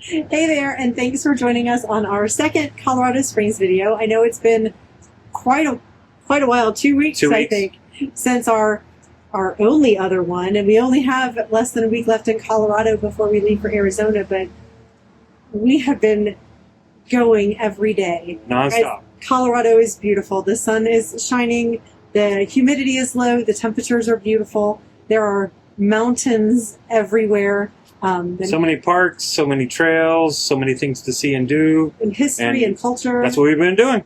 Hey there, and thanks for joining us on our second Colorado Springs video. I know it's been quite a while, 2 weeks, 2 weeks. I think, since our only other one, and we only have less than a week left in Colorado before we leave for Arizona, but we have been going every day. Nonstop. Colorado is beautiful. The sun is shining, the humidity is low, the temperatures are beautiful. There are mountains everywhere. So many parks, so many trails, so many things to see and do. And history and culture. That's what we've been doing.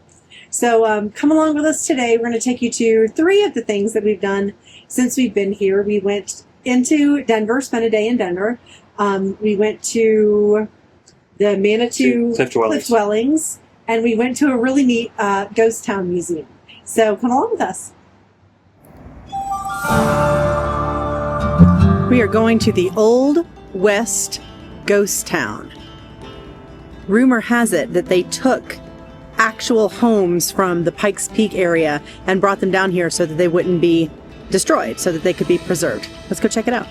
So come along with us today. We're going to take you to 3 of the things that we've done since we've been here. We went into Denver, spent a day in Denver. We went to the Manitou Cliff Dwellings, and we went to a really neat ghost town museum. So come along with us. We are going to the Old West Ghost Town. Rumor has it that they took actual homes from the Pikes Peak area and brought them down here so that they wouldn't be destroyed, so that they could be preserved. Let's go check it out.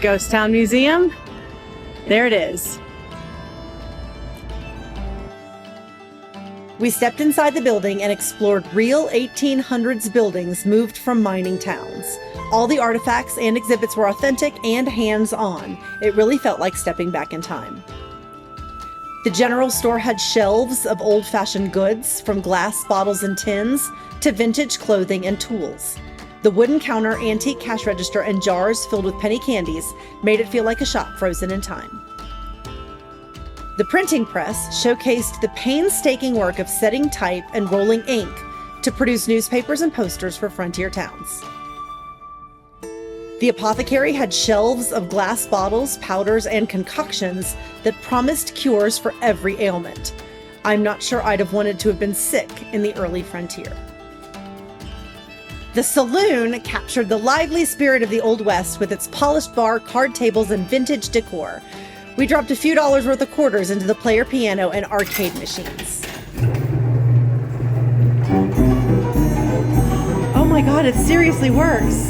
Ghost Town Museum. There it is. We stepped inside the building and explored real 1800s buildings moved from mining towns. All the artifacts and exhibits were authentic and hands-on. It really felt like stepping back in time. The general store had shelves of old-fashioned goods, from glass bottles and tins to vintage clothing and tools. The wooden counter, antique cash register, and jars filled with penny candies made it feel like a shop frozen in time. The printing press showcased the painstaking work of setting type and rolling ink to produce newspapers and posters for frontier towns. The apothecary had shelves of glass bottles, powders, and concoctions that promised cures for every ailment. I'm not sure I'd have wanted to have been sick in the early frontier. The saloon captured the lively spirit of the Old West with its polished bar, card tables, and vintage decor. We dropped a few dollars worth of quarters into the player piano and arcade machines. Oh my God, it seriously works.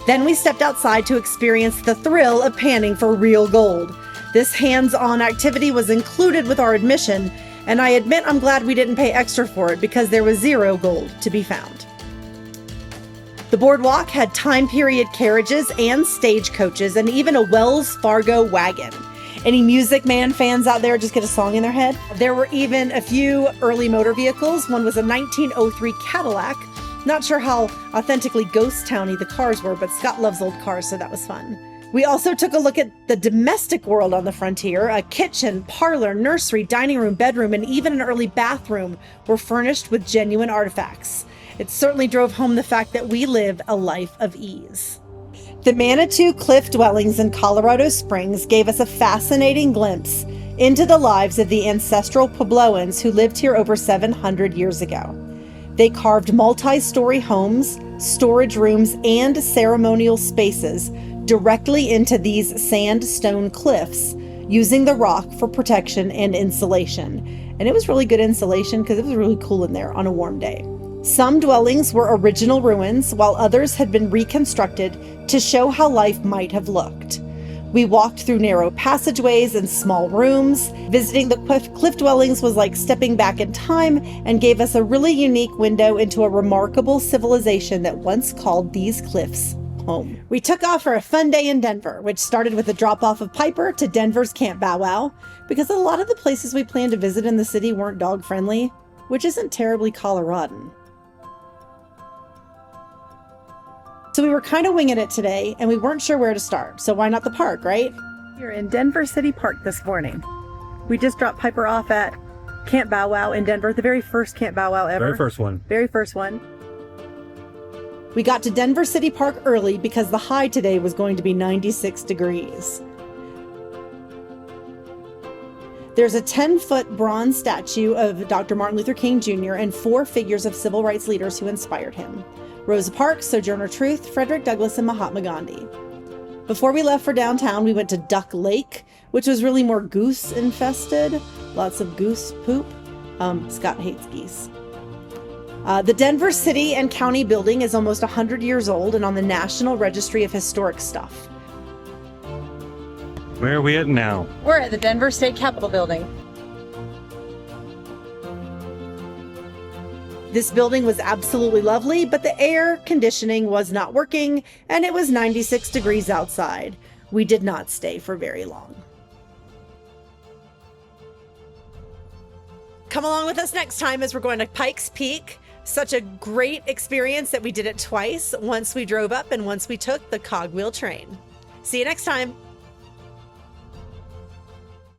Then we stepped outside to experience the thrill of panning for real gold. This hands-on activity was included with our admission, and I admit I'm glad we didn't pay extra for it because there was zero gold to be found. The boardwalk had time period carriages and stagecoaches and even a Wells Fargo wagon. Any Music Man fans out there just get a song in their head? There were even a few early motor vehicles. One was a 1903 Cadillac. Not sure how authentically ghost towny the cars were, but Scott loves old cars, so that was fun. We also took a look at the domestic world on the frontier. A kitchen, parlor, nursery, dining room, bedroom, and even an early bathroom were furnished with genuine artifacts. It certainly drove home the fact that we live a life of ease. The Manitou Cliff Dwellings in Colorado Springs gave us a fascinating glimpse into the lives of the ancestral Puebloans who lived here over 700 years ago. They carved multi-story homes, storage rooms, and ceremonial spaces directly into these sandstone cliffs, using the rock for protection and insulation. And it was really good insulation because it was really cool in there on a warm day. Some dwellings were original ruins, while others had been reconstructed to show how life might have looked. We walked through narrow passageways and small rooms. Visiting the cliff dwellings was like stepping back in time and gave us a really unique window into a remarkable civilization that once called these cliffs home. We took off for a fun day in Denver, which started with a drop-off of Piper to Denver's Camp Bow Wow, because a lot of the places we planned to visit in the city weren't dog-friendly, which isn't terribly Coloradan. So we were kind of winging it today, and we weren't sure where to start, so why not the park, right? We're in Denver City Park this morning. We just dropped Piper off at Camp Bow Wow in Denver, the very first Camp Bow Wow ever. Very first one. Very first one. We got to Denver City Park early because the high today was going to be 96 degrees. There's a 10-foot bronze statue of Dr. Martin Luther King Jr. and 4 figures of civil rights leaders who inspired him: Rosa Parks, Sojourner Truth, Frederick Douglass, and Mahatma Gandhi. Before we left for downtown, we went to Duck Lake, which was really more goose infested. Lots of goose poop. Scott hates geese. The Denver City and County building is almost 100 years old and on the National Registry of Historic Stuff. Where are we at now? We're at the Denver State Capitol building. This building was absolutely lovely, but the air conditioning was not working and it was 96 degrees outside. We did not stay for very long. Come along with us next time as we're going to Pikes Peak. Such a great experience that we did it twice. Once we drove up and once we took the cogwheel train. See you next time.